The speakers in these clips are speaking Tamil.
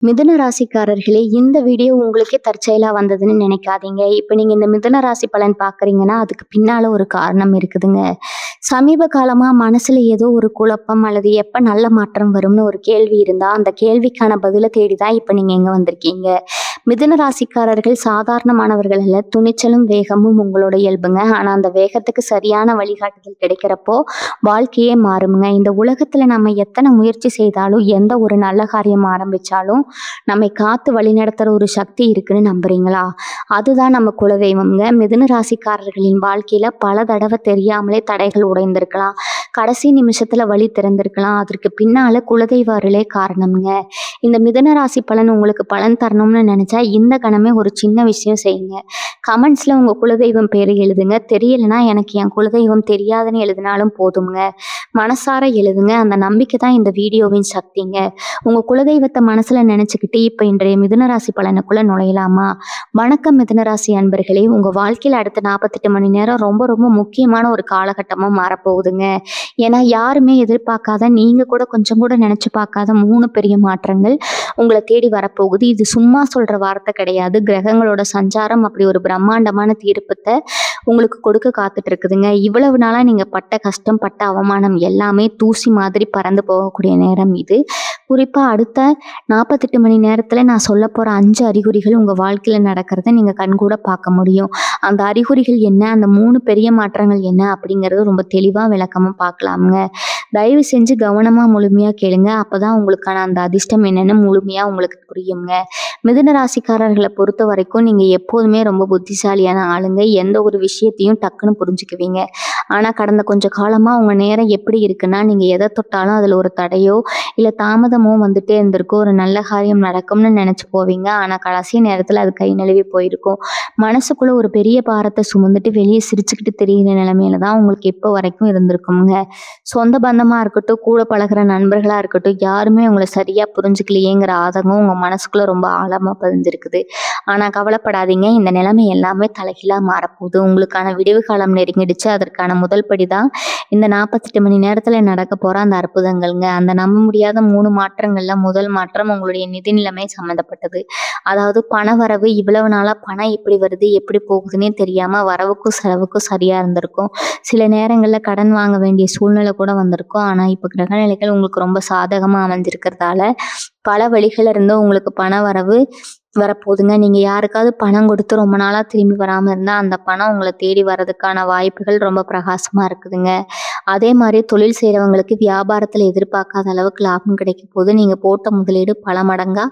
மிதுன ராசிக்காரர்களே, இந்த வீடியோ உங்களுக்கே தற்செயலா வந்ததுன்னு நினைக்காதீங்க. இப்ப நீங்க இந்த மிதுன ராசி பலன் பார்க்குறீங்கன்னா, அதுக்கு பின்னால ஒரு காரணம் இருக்குதுங்க. சமீப காலமா மனசுல ஏதோ ஒரு குழப்பம் அல்லது எப்ப நல்ல மாற்றம் வரும்னு ஒரு கேள்வி இருந்தா, அந்த கேள்விக்கான பதில தேடி தான் இப்ப நீங்க இங்க வந்திருக்கீங்க. மிதுன ராசிக்காரர்கள் சாதாரணமானவர்கள் அல்ல. துணிச்சலும், வேகமும் உங்களோட இயல்புங்க. ஆனா அந்த வேகத்துக்கு சரியான வழிகாட்டுதல் கிடைக்கிறப்போ, வாழ்க்கையே மாறும்ங்க. இந்த உலகத்துல நம்ம எத்தன முயற்சி செய்தாலும், எந்த ஒரு நல்ல காரியம் ஆரம்பிச்சாலும், நம்மை காத்து வழிநடத்துற ஒரு சக்தி இருக்குன்னு நம்புறீங்களா? அதுதான் நம்ம குலதெய்வம்ங்க. மிதுன ராசிக்காரர்களின் வாழ்க்கையில பல தடவை தெரியாமலே தடைகள் உடைந்திருக்கலாம். கடைசி நிமிஷத்துல வழி திறந்திருக்கலாம். அதற்கு பின்னால குலதெய்வ அருளே காரணம்ங்க. இந்த மிதுன ராசி பலன் உங்களுக்கு பலன் தரணும்னு நினைச்சா இந்த கணமே ஒரு சின்ன விஷயம் செய்யுங்க. கமெண்ட்ஸ்ல உங்க குலதெய்வம் பேரு எழுதுங்க. தெரியலனா எனக்கு என் குலதெய்வம் தெரியாதுன்னு எழுதினாலும் போதுங்க. மனசார எழுதுங்க. அந்த நம்பிக்கை தான் இந்த வீடியோவின் சக்திங்க. உங்க குலதெய்வத்தை மனசுல நினைச்சுக்கிட்டு இப்ப இன்றைய மிதுன ராசி பலனுக்குள்ள நுழையலாமா? வணக்கம் மிதுன ராசி அன்பர்களே. உங்க வாழ்க்கையில அடுத்த 48 மணி நேரம் ரொம்ப ரொம்ப முக்கியமான ஒரு காலகட்டமா மாறப்போகுதுங்க. ஏன்னா யாருமே எதிர்பார்க்காத, நீங்க கூட கொஞ்சம் கூட நினைச்சு பார்க்காத 3 பெரிய மாற்றங்கள் உங்களை தேடி வரப்போகுது. இது சும்மா சொல்ற வார்த்தை கிடையாது. கிரகங்களோட சஞ்சாரம் அப்படி ஒரு பிரம்மாண்டமான தீர்ப்பத்தை உங்களுக்கு கொடுக்க காத்துட்டு இருக்குதுங்க. இவ்வளவு நாளா நீங்க பட்ட கஷ்டம், பட்ட அவமானம் எல்லாமே தூசி மாதிரி பறந்து போகக்கூடிய நேரம் இது. குறிப்பா அடுத்த 48 மணி நேரத்துல நான் சொல்ல போற 5 அறிகுறிகள் உங்க வாழ்க்கையில நடக்கிறத நீங்க கண்கூட பார்க்க முடியும். அந்த அறிகுறிகள் என்ன, அந்த 3 பெரிய மாற்றங்கள் என்ன அப்படிங்கறது ரொம்ப தெளிவா விளக்கமா பார்க்கலாமுங்க. தயவு செஞ்சு கவனமா முழுமையா கேளுங்க. அப்பதான் உங்களுக்கான அந்த அதிர்ஷ்டம் என்னன்னு முழுமையா உங்களுக்கு புரியுங்க. மிதுன ராசிக்காரர்களை பொறுத்த வரைக்கும் நீங்க எப்போதுமே ரொம்ப புத்திசாலியான ஆளுங்க. எந்த ஒரு விஷயத்தையும் டக்குன்னு புரிஞ்சுக்குவீங்க. ஆனா கடந்த கொஞ்ச காலமா உங்க நேரம் எப்படி இருக்குன்னா, நீங்க எதை தொட்டாலும் அதுல ஒரு தடையோ இல்ல தாமதமோ வந்துட்டே இருந்திருக்கும். ஒரு நல்ல காரியம் நடக்கும்னு நினைச்சு போவீங்க. ஆனா கடைசி நேரத்துல அது கை நழுவி போயிருக்கும். மனசுக்குள்ள ஒரு பெரிய பாரத்தை சுமந்துட்டு வெளியே சிரிச்சுக்கிட்டு தெரிகிற நிலைமையில தான் உங்களுக்கு இப்போ வரைக்கும் இருந்திருக்குங்க. சொந்த பந்தமா இருக்கட்டும், கூட பழகுற நண்பர்களா இருக்கட்டும், யாருமே உங்களை சரியா புரிஞ்சுக்கலையேங்கிற ஆதங்கம் உங்க மனசுக்குள்ள ரொம்ப ஆழமா பதிஞ்சிருக்குது. ஆனா கவலைப்படாதீங்க. இந்த நிலைமை எல்லாமே தலைகீழா மாறப்போகுது. உங்களுக்கான விடிவு காலம் நெருங்கிடுச்சு. அதற்கான முதல் படிதான் இந்த 48 மணி நேரத்துல நடக்க போற அந்த அற்புதங்கள்ங்க. அந்த நம்ப முடியாத 3 மாற்றங்கள்ல முதல் மாற்றம் உங்களுடைய நிதி நிலைமை சம்மந்தப்பட்டது. அதாவது பண வரவு. இவ்வளவு நாளா பணம் எப்படி வருது, எப்படி போகுதுன்னே தெரியாம வரவுக்கும் செலவுக்கும் சரியா இருந்திருக்கும். சில நேரங்கள்ல கடன் வாங்க வேண்டிய சூழ்நிலை கூட வந்திருக்கும். ஆனா இப்ப கிரகநிலைகள் உங்களுக்கு ரொம்ப சாதகமா அமைஞ்சிருக்கிறதால பல வழிகள் இருந்தும் உங்களுக்கு பண வரவு வரப்போகுதுங்க. நீங்க யாருக்காவது பணம் கொடுத்து ரொம்ப நாளா திரும்பி வராம இருந்தா அந்த பணம் உங்களை தேடி வர்றதுக்கான வாய்ப்புகள் ரொம்ப பிரகாசமா இருக்குதுங்க. அதே மாதிரி தொழில் செய்யறவங்களுக்கு வியாபாரத்துல எதிர்பார்க்காத அளவுக்கு லாபம் கிடைக்க போது. நீங்க போட்ட முதலீடு பல மடங்கா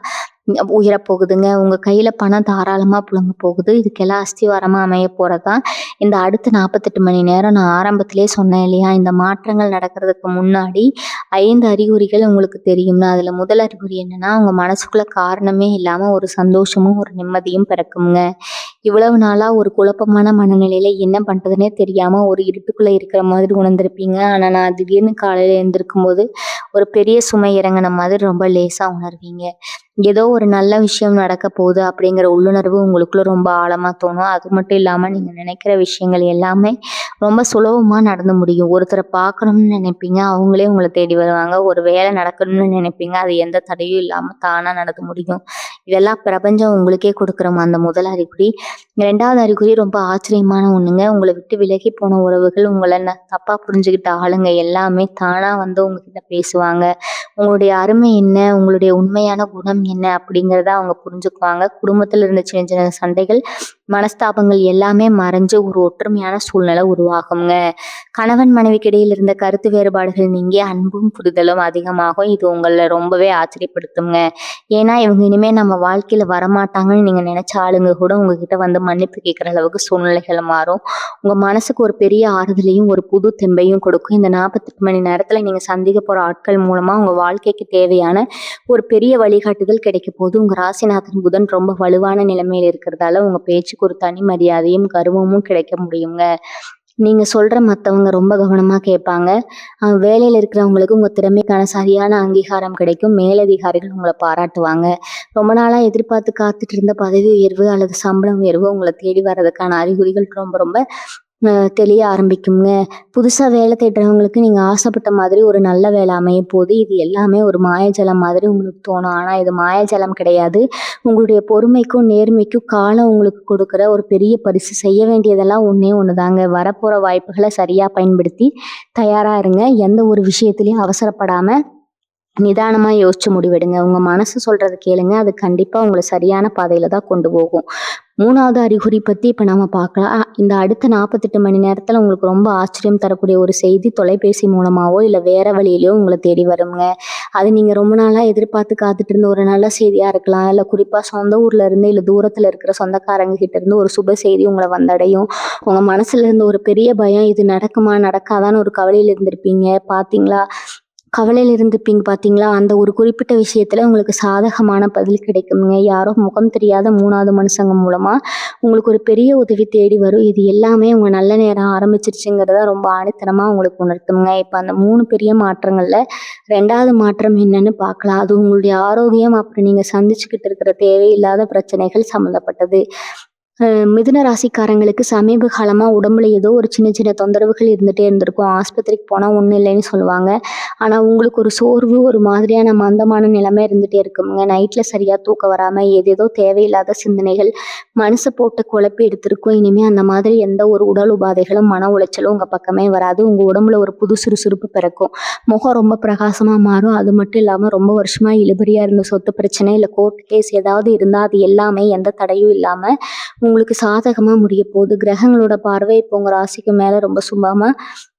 உயரப்போகுதுங்க. உங்க கையில பணம் தாராளமா புழங்க போகுது. இதுக்கெல்லாம் அஸ்திவாரமா அமைய போறதுதான் இந்த அடுத்த 48 மணி நேரம். நான் ஆரம்பத்திலே சொன்னேன் இல்லையா, இந்த மாற்றங்கள் நடக்கிறதுக்கு முன்னாடி 5 அறிகுறிகள் உங்களுக்கு தெரியும்னா, அதுல முதல் அறிகுறி என்னன்னா, உங்க மனசுக்குள்ள காரணமே இல்லாம ஒரு சந்தோஷமும் ஒரு நிம்மதியும் பிறக்குங்க. இவ்வளவு நாளா ஒரு குழப்பமான மனநிலையில என்ன பண்றதுன்னே தெரியாம ஒரு இருட்டுக்குள்ள இருக்கிற மாதிரி உணர்ந்திருப்பீங்க. ஆனா நான் திடீர்னு காலையில எழுந்திருக்கும் போது ஒரு பெரிய சுமை இறங்கின மாதிரி ரொம்ப லேசா உணர்வீங்க. ஏதோ ஒரு நல்ல விஷயம் நடக்க போகுது அப்படிங்கிற உள்ளுணர்வு உங்களுக்குள்ள ரொம்ப ஆழமா தோணும். அது மட்டும் இல்லாம நீங்க நினைக்கிற விஷயங்கள் எல்லாமே ரொம்ப சுலபமா நடந்து முடியும். ஒருத்தரை பார்க்கணும்னு நினைப்பீங்க, அவங்களே உங்களை தேடி வருவாங்க. ஒரு வேலை நடக்கணும்னு நினைப்பீங்க, அது எந்த தடையும் இல்லாம தானா நடந்து முடியும். இதெல்லாம் பிரபஞ்சம் உங்களுக்கே கொடுக்குறோம் அந்த முதல் அறிகுறி. 2வது அறிகுறி ரொம்ப ஆச்சரியமான ஒண்ணுங்க. உங்களை விட்டு விலகி போன உறவுகள், உங்களை தப்பா புரிஞ்சுக்கிட்ட ஆளுங்க எல்லாமே தானா வந்து உங்ககிட்ட பேசுவாங்க. உங்களுடைய அருமை என்ன, உங்களுடைய உண்மையான குணம் என்ன அப்படிங்கிறத அவங்க புரிஞ்சுக்குவாங்க. குடும்பத்துல இருந்த சின்ன சின்ன சண்டைகள், மனஸ்தாபங்கள் எல்லாமே மறைஞ்சு ஒரு ஒற்றுமையான சூழ்நிலை உருவாகுங்க. கணவன் மனைவிக்கு இடையில் இருந்த கருத்து வேறுபாடுகள் நீங்கி அன்பும் புரிதலும் அதிகமாகும். இது உங்களை ரொம்பவே ஆச்சரியப்படுத்துங்க. ஏன்னா இவங்க இனிமே நம்ம வாழ்க்கையில வரமாட்டாங்கன்னு நீங்க நினைச்ச ஆளுங்க கூட உங்ககிட்ட வந்து மன்னிப்பு கேட்கிற அளவுக்கு சூழ்நிலைகள் மாறும். உங்க மனசுக்கு ஒரு பெரிய ஆறுதலையும் ஒரு புது தெம்பையும் கொடுக்கும். இந்த 48 மணி நேரத்துல நீங்க சந்திக்க போற ஆட்கள் மூலமா உங்க வாழ்க்கைக்கு தேவையான ஒரு பெரிய வழிகாட்டுதல் கிடைக்க போது. உங்க ராசிநாதன் புதன் ரொம்ப வலுவான நிலைமையில இருக்கிறதால உங்க பேச்சுக்கு ஒரு தனி மரியாதையும் கர்வமும் கிடைக்க முடியுங்க. நீங்க சொல்ற மத்தவங்க ரொம்ப கவனமா கேட்பாங்க. வேலையில இருக்கிறவங்களுக்கு உங்க திறமைக்கான சரியான அங்கீகாரம் கிடைக்கும். மேலதிகாரிகள் உங்களை பாராட்டுவாங்க. ரொம்ப நாளா எதிர்பார்த்து காத்துட்டு இருந்த பதவி உயர்வு அல்லது சம்பள உயர்வு உங்களை தேடி வர்றதுக்கான அறிகுறிகள் ரொம்ப ரொம்ப தெளிய ஆரம்பிக்குங்க. புதுசா வேலை தேடுறவங்களுக்கு நீங்க ஆசைப்பட்ட மாதிரி ஒரு நல்ல வேலை அமையப்போகுது. இது எல்லாமே ஒரு மாயாஜாலம் மாதிரி உங்களுக்கு தோணும். ஆனா இது மாயாஜாலம் கிடையாது. உங்களுடைய பொறுமைக்கும், நேர்மைக்கும் காலம் உங்களுக்கு கொடுக்குற ஒரு பெரிய பரிசு. செய்ய வேண்டியதெல்லாம் ஒண்ணே ஒண்ணுதாங்க. வரப்போற வாய்ப்புகள சரியா பயன்படுத்தி தயாரா இருங்க. எந்த ஒரு விஷயத்திலயும் அவசரப்படாம நிதானமா யோசிச்சு முடிவெடுங்க. உங்க மனசு சொல்றத கேளுங்க. அது கண்டிப்பா உங்கள சரியான பாதையில தான் கொண்டு போகும். 3வது அறிகுறி பத்தி இப்ப நாம பார்க்கலாம். இந்த அடுத்த 48 மணி நேரத்துல உங்களுக்கு ரொம்ப ஆச்சரியம் தரக்கூடிய ஒரு செய்தி தொலைபேசி மூலமாவோ, இல்ல வேற வழியிலயோ உங்கள தேடி வருங்க. அது நீங்க ரொம்ப நாளா எதிர்பார்த்து காத்துட்டு இருந்த ஒரு நல்ல செய்தியா இருக்கலாம். இல்ல குறிப்பா சொந்த ஊர்ல இருந்து, இல்ல தூரத்துல இருக்கிற சொந்தக்காரங்க கிட்ட இருந்து ஒரு சுப செய்தி உங்கள வந்தடையும். உங்க மனசுல இருந்த ஒரு பெரிய பயம், இது நடக்குமா? நடக்காதான்னு ஒரு கவலையில இருந்திருப்பீங்க. பார்த்தீங்களா? கவலையில இருந்திருப்பீங்க பார்த்தீங்களா? அந்த ஒரு குறிப்பிட்ட விஷயத்துல உங்களுக்கு சாதகமான பதில் கிடைக்குங்க. யாரோ முகம் தெரியாத 3வது மனுஷங்க மூலமா உங்களுக்கு ஒரு பெரிய உதவி தேடி வரும். இது எல்லாமே உங்க நல்ல நேரம் ஆரம்பிச்சிருச்சுங்கிறத ரொம்ப ஆணித்தனமா உங்களுக்கு உணர்த்துங்க. இப்ப அந்த 3 பெரிய மாற்றங்கள்ல 2வது மாற்றம் என்னன்னு பார்க்கலாம். அது உங்களுடைய ஆரோக்கியம், அப்புறம் நீங்க சந்திச்சுக்கிட்டு இருக்கிற தேவையில்லாத பிரச்சனைகள் சம்மந்தப்பட்டது. மிதுன ராசிக்காரங்களுக்கு சமீப காலமா உடம்புல ஏதோ ஒரு சின்ன சின்ன தொந்தரவுகள் இருந்துட்டே இருந்திருக்கும். ஆஸ்பத்திரிக்கு போனா ஒண்ணும் இல்லைன்னு சொல்லுவாங்க. ஆனா உங்களுக்கு ஒரு சோர்வு, ஒரு மாதிரியான மந்தமான நிலைமை இருந்துட்டே இருக்குங்க. நைட்ல சரியா தூக்கம் வராம ஏதேதோ தேவையில்லாத சிந்தனைகள் மனச போட்டு குழப்பி எடுத்திருக்கும். இனிமே அந்த மாதிரி எந்த ஒரு உடல் உபாதைகளும், மன உளைச்சலும் உங்க பக்கமே வராது. உங்க உடம்புல ஒரு புது சுறுசுறுப்பு பிறக்கும். முகம் ரொம்ப பிரகாசமா மாறும். அது மட்டும் இல்லாம ரொம்ப வருஷமா இழுபறியா இருந்த சொத்து பிரச்சனை, இல்ல கோர்ட் கேஸ் ஏதாவது இருந்தா அது எல்லாமே எந்த தடையும் இல்லாம உங்களுக்கு சாதகமா முடியப்போகுது. கிரகங்களோட பார்வை இப்போ உங்க ராசிக்கு மேல ரொம்ப சுபமா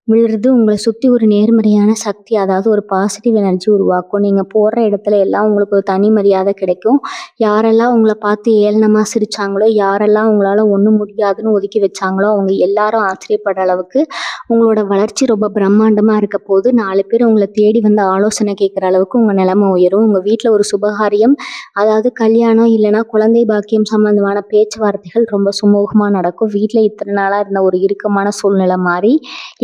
விழுறது உங்கள சுத்தி ஒரு நேர்மறையான சக்தி, அதாவது ஒரு பாசிட்டிவ் எனர்ஜி உருவாக்கும். நீங்க போற இடத்துல எல்லாம் உங்களுக்கு ஒரு தனி மரியாதை கிடைக்கும். யாரெல்லாம் உங்கள பார்த்து ஏளனமா சிரிச்சாங்களோ, யாரெல்லாம் உங்களால ஒண்ணும் முடியாதுன்னு ஒதுக்கி வச்சாங்களோ, அவங்க எல்லாரும் ஆச்சரியப்படுற அளவுக்கு உங்களோட வளர்ச்சி ரொம்ப பிரம்மாண்டமா இருக்க போது. 4 பேர் உங்கள தேடி வந்து ஆலோசனை கேட்குற அளவுக்கு உங்க நிலைமை உயரும். உங்க வீட்ல ஒரு சுபகாரியம், அதாவது கல்யாணம் இல்லைன்னா குழந்தை பாக்கியம் சம்பந்தமான பேச்சுவார்த்தைகள் ரொம்ப சுமூகமா நடக்கும். வீட்ல இத்தனை நாளா இருந்த ஒரு இறுக்கமான சூழ்நிலை மாறி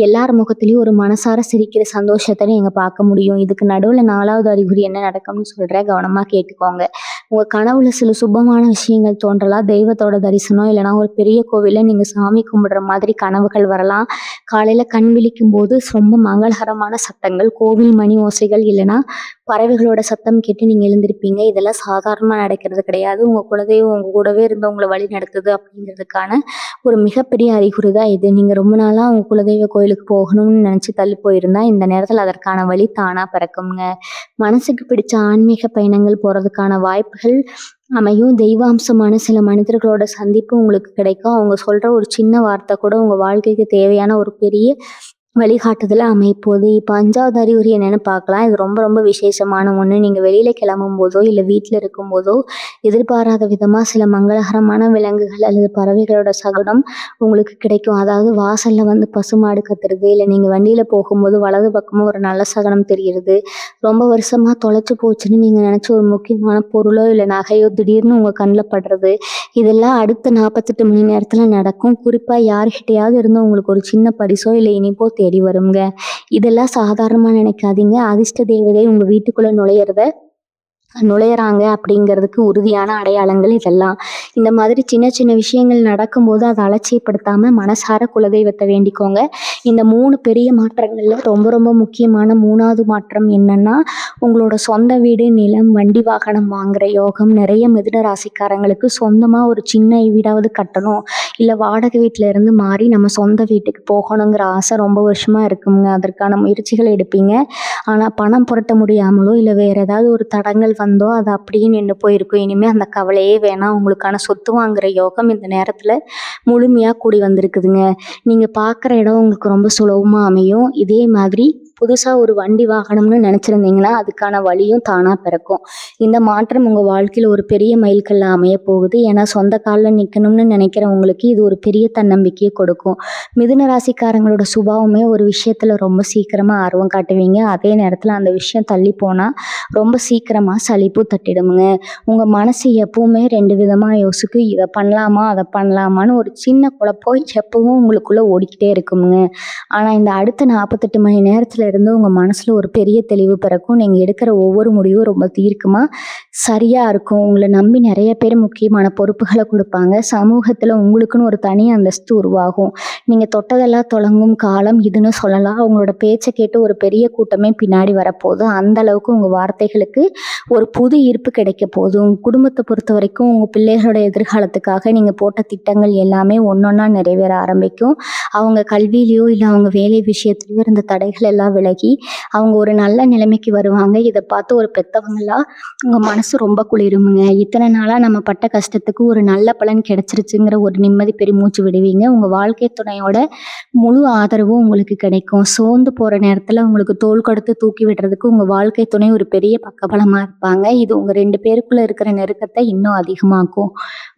எல்லார் முகத்திலயும் ஒரு மனசார சிரிக்கிற சந்தோஷத்தை நீங்க பார்க்க முடியும். இதுக்கு நடுவுல 4வது அறிகுறி என்ன நடக்கும்னு சொல்றேன், கவனமா கேட்டுக்கோங்க. உங்க கனவுல சில சுபமான விஷயங்கள் தோன்றலாம். தெய்வத்தோட தரிசனம், இல்லைன்னா ஒரு பெரிய கோவில்ல நீங்க சாமி கும்பிடுற மாதிரி கனவுகள் வரலாம். காலையில கண் விழிக்கும் போது ரொம்ப மங்களகரமான சத்தங்கள், கோவில் மணி ஓசைகள், இல்லைன்னா பறவைகளோட சத்தம் கேட்டு நீங்க எழுந்திருப்பீங்க. இதெல்லாம் சாதாரணமா நடக்கிறது கிடையாது. உங்க குலதெய்வம் உங்க கூடவே இருந்து உங்களை வழி நடத்துது அப்படிங்கிறதுக்கான ஒரு மிகப்பெரிய அறிகுறி தான் இது. நீங்க ரொம்ப நாளா உங்க குலதெய்வ கோயிலுக்கு போகணும்னு நினைச்சு தள்ளி போயிருந்தா இந்த நேரத்துல அதற்கான வழி தானா பிறக்குங்க. மனசுக்கு பிடிச்ச ஆன்மீக பயணங்கள் போறதுக்கான வாய்ப்புகள் அமையும். தெய்வாம்சமான சில மனிதர்களோட சந்திப்பு உங்களுக்கு கிடைக்கும். அவங்க சொல்ற ஒரு சின்ன வார்த்தை கூட உங்க வாழ்க்கைக்கு தேவையான ஒரு பெரிய வழிகாட்டுதலா அமையப்போகுது. இப்ப 5வது அறிகுறி என்னன்னு பார்க்கலாம். இது ரொம்ப ரொம்ப விசேஷமான ஒண்ணு. நீங்க வெளியில கிளம்பும் போதோ, இல்ல வீட்ல இருக்கும் போதோ, எதிர்பாராத விதமா சில மங்களகரமான விலங்குகள் அல்லது பறவைகளோட சகுனம் உங்களுக்கு கிடைக்கும். அதாவது வாசல்ல வந்து பசுமாடு கத்துறது, இல்ல நீங்க வண்டியில போகும்போது வலது பக்கமா ஒரு நல்ல சகுனம் தெரிகிறது. ரொம்ப வருஷமா தொலைச்சு போச்சுன்னு நீங்க நினைச்ச ஒரு முக்கியமான பொருளோ, இல்ல நகையோ திடீர்னு உங்க கண்ல படுறது, இதெல்லாம் அடுத்த 48 மணி நேரத்துல நடக்கும். குறிப்பா யார்கிட்டயாவது இருந்து உங்களுக்கு ஒரு சின்ன பரிசோ, இல்ல இனிப்போ தேடி வருங்க. இதெல்லாம் சாதாரணமா நினைக்காதீங்க. அதிர்ஷ்ட தேவதை உங்க வீட்டுக்குள்ள நுழையறாங்க அப்படிங்கிறதுக்கு உறுதியான அடையாளங்கள் இதெல்லாம். இந்த மாதிரி சின்ன சின்ன விஷயங்கள் நடக்கும்போது அதை அலட்சியப்படுத்தாம மனசார குலதெய்வத்தை வேண்டிக்கோங்க. இந்த 3 பெரிய மாற்றங்கள்ல ரொம்ப ரொம்ப முக்கியமான 3வது மாற்றம் என்னன்னா, உங்களோட சொந்த வீடு, நிலம், வண்டி வாகனம் வாங்குற யோகம். நிறைய மிதுன ராசிக்காரங்களுக்கு சொந்தமா ஒரு சின்ன வீடாவது கட்டணும், இல்ல வாடகை வீட்டுல இருந்து மாறி நம்ம சொந்த வீட்டுக்கு போகணுங்கிற ஆசை ரொம்ப வருஷமா இருக்குங்க. அதற்கான முயற்சிகள் எடுப்பீங்க. ஆனா பணம் புரட்ட முடியாமலோ, இல்ல வேற ஏதாவது ஒரு தடங்கள் வந்தோ அது அப்படியே நின்று போயிருக்கும். இனிமே அந்த கவலையே வேணாம். உங்களுக்கான சொத்து வாங்குற யோகம் இந்த நேரத்துல முழுமையா கூடி வந்திருக்குதுங்க. நீங்க பார்க்குற இடம் உங்களுக்கு ரொம்ப சுலபமா அமையும். இதே மாதிரி புதுசா ஒரு வண்டி வாங்கணும்னு நினைச்சிருந்தீங்கன்னா அதுக்கான வழியும் தானா பிறக்கும். இந்த மாற்றம் உங்க வாழ்க்கையில ஒரு பெரிய மைல்கல்ல அமைய போகுது. ஏன்னா சொந்த கால்ல நிக்கணும்னு நினைக்கிறவங்களுக்கு இது ஒரு பெரிய தன்னம்பிக்கையை கொடுக்கும். மிதுன ராசிக்காரங்களோட சுபாவமே ஒரு விஷயத்துல ரொம்ப சீக்கிரமா ஆர்வம் காட்டுவீங்க. அதே நேரத்துல அந்த விஷயம் தள்ளி போனா ரொம்ப சீக்கிரமா சலிப்பு தட்டிடுமுங்க. உங்க மனசு எப்பவுமே 2 விதமா யோசிக்கும். இதை பண்ணலாமா, அதை பண்ணலாமான்னு ஒரு சின்ன குழப்பம் எப்பவும் உங்களுக்குள்ள ஓடிக்கிட்டே இருக்குமுங்க. ஆனா இந்த அடுத்த 48 மணி நேரத்துல இருந்து உங்க மனசுல ஒரு பெரிய தெளிவு பிறக்கும். நீங்க எடுக்கிற ஒவ்வொரு முடிவும் ரொம்ப தீர்க்கமா சரியா இருக்கும். உங்கள நம்பி நெறைய பேர் முக்கியமான பொறுப்புகள குடுப்பாங்க. சமூகத்துல உங்களுக்குன்னு ஒரு தனி அந்தஸ்து உருவாகும். நீங்க தொட்டதெல்லாம் தொடங்கும் காலம் இதுன்னு சொல்லலாம். உங்களோட பேச்ச கேட்டு ஒரு பெரிய கூட்டமே பின்னாடி வரப்போகுது. அந்த அளவுக்கு உங்க வார்த்தைகளுக்கு ஒரு புது ஈர்ப்பு கிடைக்க போகுது. உங்க குடும்பத்த பொறுத்தவரைக்கும் உங்க பிள்ளைகளோட எதிர்காலத்துக்காக நீங்க போட்ட திட்டங்கள் எல்லாமே ஒண்ணொண்ணா நிறைவேற ஆரம்பிக்கும். அவங்க கல்வியிலயோ, இல்ல அவங்க வேலை விஷயத்திலயோ இருந்த தடைகள் எல்லாம் விலகி, அவங்க ஒரு நல்ல நிலைமைக்கு வருவாங்க. இத பார்த்து ஒரு பெத்தவங்களா உங்க மனசு ரொம்ப குளிருமுங்க. இத்தனை நாளா நம்ம பட்ட கஷ்டத்துக்கு ஒரு நல்ல பலன் கிடைச்சிருச்சுங்கிற ஒரு நிம்மதி பெருமூச்சு விடுவீங்க. உங்க வாழ்க்கை துணையோட முழு ஆதரவும் உங்களுக்கு கிடைக்கும். சோர்ந்து போற நேரத்துல உங்களுக்கு தோள் கொடுத்து தூக்கி விடுறதுக்கு உங்க வாழ்க்கை துணை ஒரு பெரிய பக்கபலமா இருப்பாங்க. இது உங்க 2 பேருக்குள்ள இருக்கிற நெருக்கத்தை இன்னும் அதிகமாக்கும்.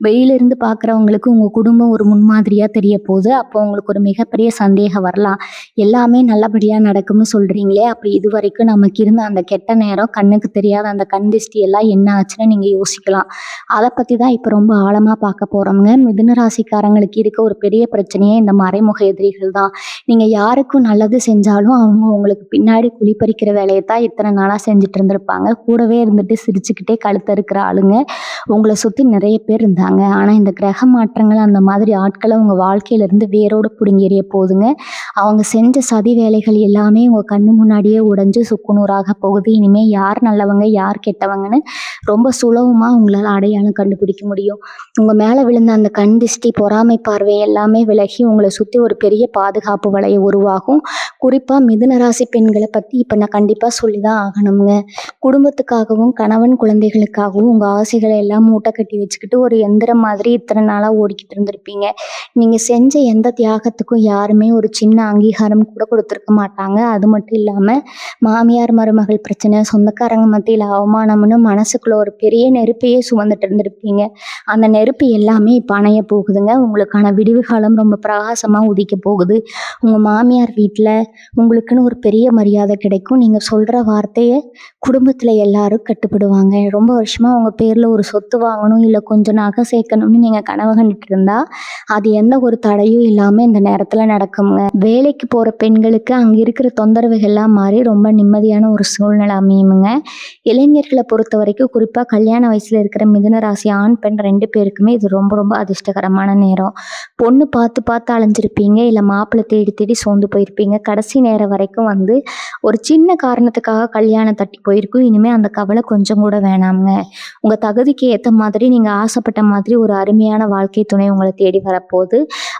வெளியிலிருந்து பார்க்குறவங்களுக்கு உங்க குடும்பம் ஒரு முன்மாதிரியா தெரிய போகுது. அப்போ உங்களுக்கு ஒரு மிகப்பெரிய சந்தேகம் வரலாம். எல்லாமே நல்லபடியா நடக்கும்னு சொல்றீங்களே, அப்ப இதுவரைக்கும் நமக்கு இருந்த அந்த கெட்ட நேரம், கண்ணுக்கு தெரியாத அந்த கண் திஷ்டி எல்லாம் என்ன ஆச்சுன்னு நீங்க யோசிக்கலாம். அத பத்தி தான் இப்ப ரொம்ப ஆழமா பார்க்க போறோம்ங்க. மிதுன ராசிக்காரங்களுக்கு இருக்க ஒரு பெரிய பிரச்சனையே இந்த மறைமுக எதிரிகள் தான். நீங்க யாருக்கும் நல்லது செஞ்சாலும் அவங்க உங்களுக்கு பின்னாடி குழி பறிக்கிற வேலைய தான் இத்தனை நாளா செஞ்சுட்டு இருந்திருப்பாங்க. கூடவே இருந்துட்டு சிரிச்சுக்கிட்டே கழுத்த அறுக்கிற ஆளுங்க உங்கள சுத்தி நிறைய பேர் இருந்தாங்க. ஆனா இந்த கிரக மாற்றங்கள் அந்த மாதிரி ஆட்கள உங்க வாழ்க்கையில இருந்து வேரோட புடுங்கி எறிய போகுதுங்க. அவங்க செஞ்ச சதி வேலைகள் எல்லாமே உங்க கண்ணு முன்னாடியே உடைஞ்சு சுக்குநூறாக போகுது. இனிமே யார் நல்லவங்க, யார் கெட்டவங்கன்னு ரொம்ப சுலபமா உங்களால அடையாளம் கண்டுபிடிக்க முடியும். உங்க மேல விழுந்த அந்த கண் திஷ்டி, பொறாமை பார்வை எல்லாமே விலகி உங்கள சுத்தி ஒரு பெரிய பாதுகாப்பு வளையம் உருவாகும். குறிப்பா மிதுன ராசி பெண்களை பத்தி இப்ப நான் கண்டிப்பா சொல்லிதான் ஆகணுங்க. குடும்பத்துக்காகவும், கணவன் குழந்தைகளுக்காகவும் உங்க ஆசைகளை எல்லாம் மூட்டை கட்டி வச்சுக்கிட்டு ஒரு எந்திரம் மாதிரி இத்தனை நாளா ஓடிக்கிட்டு இருந்திருப்பீங்க. நீங்க செஞ்ச எந்த தியாகத்துக்கும் யாருமே ஒரு சின்ன அங்கீகாரம் கூட கொடுத்திருக்க மாட்டாங்க. அது மட்டும் இல்லாம மாமியார் மருமகள் பிரச்சனை, சொந்தக்காரங்க மத்தியில அவமானம்னு மனசுக்குள்ள ஒரு பெரிய நெருப்பையே சுமந்துட்டு இருந்திருப்பீங்க. அந்த நெருப்பு எல்லாமே இப்ப அணைய போகுதுங்க. உங்களுக்கான விடிவு காலம் ரொம்ப பிரகாசமா உதிக்க போகுது. உங்க மாமியார் வீட்டுல உங்களுக்குன்னு ஒரு பெரிய மரியாதை கிடைக்கும். நீங்க சொல்ற வார்த்தைய குடும்பத்துல எல்லாரும் கட்டுப்படுவாங்க. ரொம்ப வருஷமா உங்க பேர்ல ஒரு சொத்து வாங்கணும், இல்ல கொஞ்சம் நகை சேர்க்கணும்னு நீங்க கனவு கண்டுட்டு இருந்தா அது எந்த ஒரு தடையும் இல்லாம இந்த நேரத்துல நடக்குங்க. வேலைக்கு போற பெண்களுக்கு அங்க இருக்கிற தொந்தரவுகள்லாம் மாறி ரொம்ப நிம்மதியான ஒரு சூழ்நிலை அமையுமுங்க. இளைஞர்களை பொறுத்த வரைக்கும் குறிப்பா கல்யாண வயசுல இருக்கிற மிதுன ராசி ஆண் பெண் 2 பேருக்குமே இது ரொம்ப ரொம்ப அதிர்ஷ்டகரமான நேரம். பொண்ணு பார்த்து பார்த்து அலைஞ்சிருப்பீங்க, இல்ல மாப்பிள்ளை தேடி தேடி சோர்ந்து போயிருப்பீங்க. கடைசி நேரம் வரைக்கும் ஒரு சின்ன காரணத்துக்காக கல்யாணம் தட்டி போயிருக்கும். இனிமே அந்த கவலை கொஞ்சம் கூட வேணாமுங்க. உங்க தகுதிக்கு ஏத்த மாதிரி நீங்க ஆசைப்பட்ட மாதிரி ஒரு அருமையான வாழ்க்கை துணை உங்களை தேடி வரப்போகுது.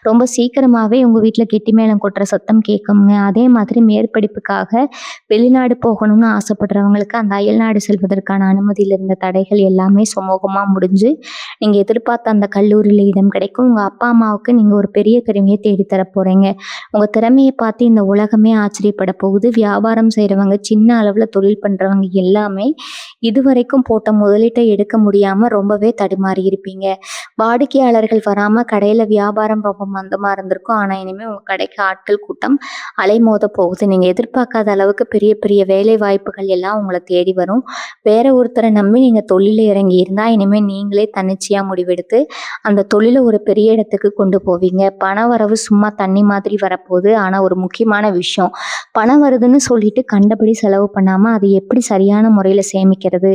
ரொம்ப சீக்கிரமாவே உங்க வீட்டுல கெட்டி மேளம் கொட்டுற சத்தம் கேட்குங்க. அதே மாதிரி மேற்படிப்புக்காக வெளிநாடு போகணும்னு ஆசைப்படுறவங்களுக்கு அந்த அயல்நாடு செல்வதற்கான அனுமதியில் இருந்த தடைகள் எல்லாமே சுமூகமா முடிஞ்சு நீங்க எதிர்பார்த்த அந்த கல்லூரியில இடம் கிடைக்கும். உங்க அப்பா அம்மாவுக்கு நீங்க ஒரு பெரிய பெருமையை தேடித்தர போறீங்க. உங்க திறமையை பார்த்து இந்த உலகமே ஆச்சரியப்பட போகுது. வியாபாரம் செய்யறவங்க, சின்ன அளவுல தொழில் பண்றவங்க எல்லாமே இதுவரைக்கும் போட்ட முதலீட்டை எடுக்க முடியாம ரொம்பவே தடுமாறி இருப்பீங்க. வாடிக்கையாளர்கள் வராம கடையில வியாபாரம் ரொம்ப மந்தமா இருந்திருக்கும். ஆனா இனிமே உங்க கடைக்கு ஆட்கள் கூட்டம் அலைமோத போகுது. நீங்க எதிர்பார்க்காத அளவுக்கு பெரிய பெரிய வேலை வாய்ப்புகள் எல்லாம் உங்களை தேடி வரும். வேற ஒருத்தரை நம்பி நீங்க தொழில இறங்கி இருந்தா இனிமே நீங்களே தன்னிச்சையா முடிவெடுத்து அந்த தொழிலை ஒரு பெரிய இடத்துக்கு கொண்டு போவீங்க. பண வரவு சும்மா தண்ணி மாதிரி வரப்போகுது. ஆனா ஒரு முக்கியமான விஷயம், பணம் வருதுன்னு சொல்லிட்டு கண்டபடி செலவு பண்ணாம அதை எப்படி சரியான முறையில சேமிக்கிறது,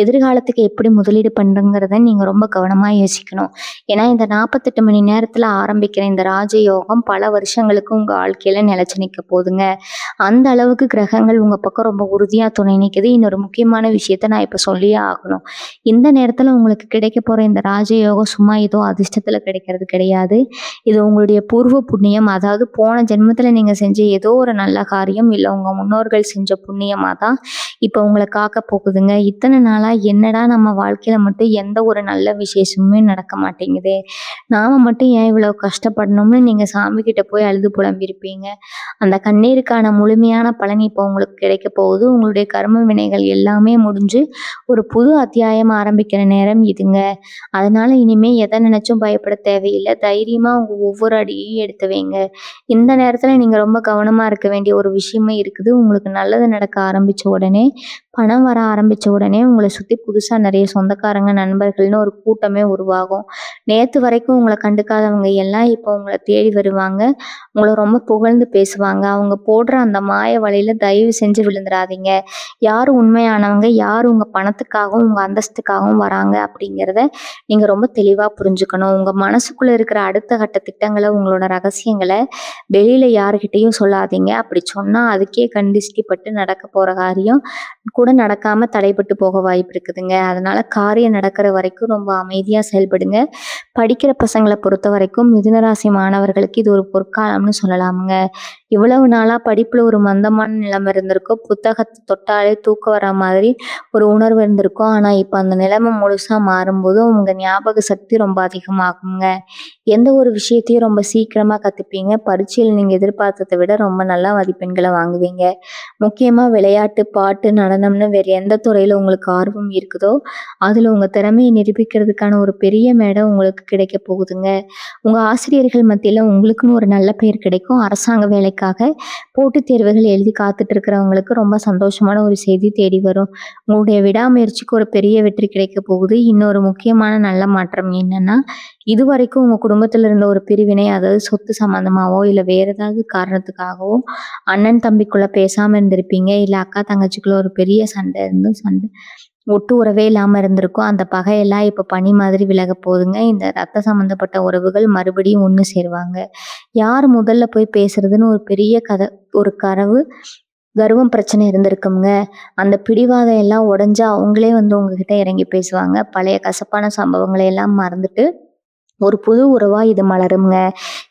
எதிர்காலத்துக்கு எப்படி முதலீடு பண்றங்கிறத நீங்க ரொம்ப கவனமா யோசிக்கணும். ஏன்னா இந்த 48 மணி நேரத்துல ஆரம்பிக்கிற இந்த ராஜயோகம் பல வருஷங்களுக்கு உங்க வாழ்க்கையில நிலைச்சு நிக்க போகுதுங்க. அந்த அளவுக்கு கிரகங்கள் உங்க பக்கம் ரொம்ப உறுதியா துணை நிக்குது. இன்னொரு முக்கியமான விஷயத்த நான் இப்ப சொல்லியே ஆகணும். இந்த நேரத்துல உங்களுக்கு கிடைக்க போற இந்த ராஜயோகம் சும்மா ஏதோ அதிர்ஷ்டத்துல கிடைக்கிறது கிடையாது. இது உங்களுடைய பூர்வ புண்ணியம். அதாவது போன ஜென்மத்துல நீங்க செஞ்ச ஏதோ ஒரு நல்ல காரியம், இல்ல உங்க முன்னோர்கள் செஞ்ச புண்ணியமா தான் இப்ப உங்களை காக்க போகுதுங்க. இத்தனை நாளா என்னடா நம்ம வாழ்க்கையில மட்டும் எந்த ஒரு நல்ல விசேஷமுமே நடக்க மாட்டேங்குதே, நாம மட்டும் ஏன் இவ்வளவு கஷ்டப்படணும்னு நீங்க சாமி கிட்ட போய் அழுது புலம்பிருப்பீங்க. அந்த கண்ணீருக்கான முழுமையான பலன் இப்போ உங்களுக்கு கிடைக்க போகுது. உங்களுடைய கர்ம வினைகள் எல்லாமே முடிஞ்சு ஒரு புது அத்தியாயம் ஆரம்பிக்கிற நேரம் இதுங்க. அதனால இனிமே எதை நினைச்சும் பயப்பட தேவையில்லை. தைரியமா உங்க ஒவ்வொரு அடியையும் எடுத்து வைங்க. இந்த நேரத்துல நீங்க ரொம்ப கவனமா இருக்க வேண்டிய ஒரு விஷயமே இருக்குது. உங்களுக்கு நல்லது நடக்க ஆரம்பிச்ச உடனே பணம் வர ஆரம்பிச்ச உடனே உங்கள சுத்தி புதுசா நெறைய சொந்தக்காரங்க, நண்பர்கள்னு ஒரு கூட்டமே உருவாகும். நேத்து வரைக்கும் உங்கள கண்டுக்காதவங்க எல்லாம் இப்போ உங்கள தேடி வருவாங்க. உங்கள ரொம்ப புகழ்ந்து பேசுவாங்க. அவங்க போடுற அந்த மாய வலையில தயவு செஞ்சு விழுந்துறாதீங்க. யாரு உண்மையானவங்க, யாரு உங்க பணத்துக்காகவும், உங்க அந்தஸ்துக்காகவும் வராங்க அப்படிங்கிறத நீங்க ரொம்ப தெளிவா புரிஞ்சுக்கணும். உங்க மனசுக்குள்ள இருக்கிற அடுத்த கட்ட திட்டங்கள, உங்களோட ரகசியங்கள வெளியில யார்கிட்டயும் சொல்லாதீங்க. அப்படி சொன்னா அதுக்கே கண் திஷ்டி பட்டு நடக்க போற காரியம் கூட நடக்காம தடைபட்டு போக வாய்ப்பு இருக்குதுங்க. அதனால காரியம் நடக்கிற வரைக்கும் ரொம்ப அமைதியா செயல்படுங்க. படிக்கிற பசங்கள பொறுத்தவரைக்கும் மிதுன ராசி மாணவர்களுக்கு இது ஒரு பொற்காலம்னு சொல்லலாமுங்க. இவ்வளவு நாளா படிப்புல ஒரு மந்தமான நிலைமை இருந்திருக்கும். புத்தகத்த தொட்டாலே தூக்கம் வர மாதிரி ஒரு உணர்வு இருந்திருக்கும். ஆனா இப்ப அந்த நிலைமை முழுசா மாறும்போது உங்க ஞாபக சக்தி ரொம்ப அதிகமாகுங்க. எந்த ஒரு விஷயத்தையும் ரொம்ப சீக்கிரமா கத்துப்பீங்க. பரீட்சையில நீங்க எதிர்பார்த்தத விட ரொம்ப நல்ல மதிப்பெண்கள வாங்குவீங்க. முக்கியமா விளையாட்டு, பாட்டு, நடனம்னு வேற எந்த துறையில உங்களுக்கு ஆர்வம் இருக்குதோ, அதுல உங்க திறமைய நிரூபிக்கிறதுக்கான ஒரு பெரிய மேடை உங்களுக்கு கிடைக்க போகுதுங்க. உங்க ஆசிரியர்கள் மத்தியில உங்களுக்குன்னு ஒரு நல்ல பெயர் கிடைக்கும். அரசாங்க வேலைக்காக போட்டித் தேர்வுகள் எழுதி காத்துட்டு இருக்கிறவங்களுக்கு ரொம்ப சந்தோஷமான ஒரு செய்தி தேடி வரும். உங்களுடைய விடாமுயற்சிக்கு ஒரு பெரிய வெற்றி கிடைக்க போகுது. இன்னொரு முக்கியமான நல்ல மாற்றம் என்னன்னா, இதுவரைக்கும் உங்க குடும்பத்துல இருந்த ஒரு பிரிவினை, அதாவது சொத்து சம்மந்தமாவோ, இல்ல வேற ஏதாவது காரணத்துக்காகவோ அண்ணன் தம்பிக்குள்ள பேசாம இருந்திருப்பீங்க. இல்ல அக்கா தங்கச்சிக்குள்ள ஒரு பெரிய சண்டை ஒட்டு உறவே இல்லாம இருந்திருக்கும். அந்த பகையெல்லாம் இப்ப பனி மாதிரி விலகப் போகுதுங்க. இந்த ரத்த சம்மந்தப்பட்ட உறவுகள் மறுபடியும் ஒண்ணு சேருவாங்க. யார் முதல்ல போய் பேசுறதுன்னு ஒரு பெரிய ஒரு கர்வம் பிரச்சனை இருந்திருக்குங்க. அந்த பிடிவாதம் எல்லாம் உடைஞ்சு அவங்களே உங்ககிட்ட இறங்கி பேசுவாங்க. பழைய கசப்பான சம்பவங்களை எல்லாம் மறந்துட்டு ஒரு புது உறவா இது மலருங்க.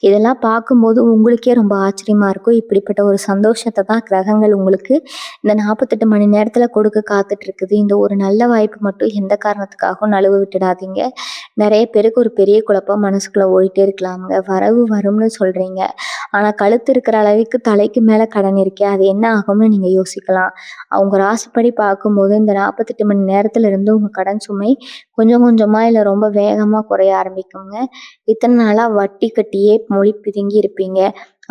இதெல்லாம் பார்க்கும்போது உங்களுக்கே ரொம்ப ஆச்சரியமா இருக்கும். இப்படிப்பட்ட ஒரு சந்தோஷத்த தான் கிரகங்கள் உங்களுக்கு இந்த 48 மணி நேரத்துல கொடுக்க காத்துட்டு இருக்குது. இந்த ஒரு நல்ல வாய்ப்பு மட்டும் எந்த காரணத்துக்காகவும் நழுவ விட்டுடாதீங்க. நெறைய பேருக்கு ஒரு பெரிய குழப்பம் மனசுக்குள்ள ஓடிட்டே இருக்கலாம்ங்க. வரவு வரும்னு சொல்றீங்க. ஆனா கழுத்து இருக்கிற அளவுக்கு தலைக்கு மேல கடன் இருக்கே, அது என்ன ஆகும்னு நீங்க யோசிக்கலாம். அவங்க ராசிப்படி பார்க்கும்போது இந்த 48 மணி நேரத்துல இருந்து உங்க கடன் சுமை கொஞ்சம் கொஞ்சமா இல்ல ரொம்ப வேகமா குறைய ஆரம்பிக்குங்க. இத்தனை நாளா வட்டி கட்டியே மொழி பிதுங்கி இருப்பீங்க.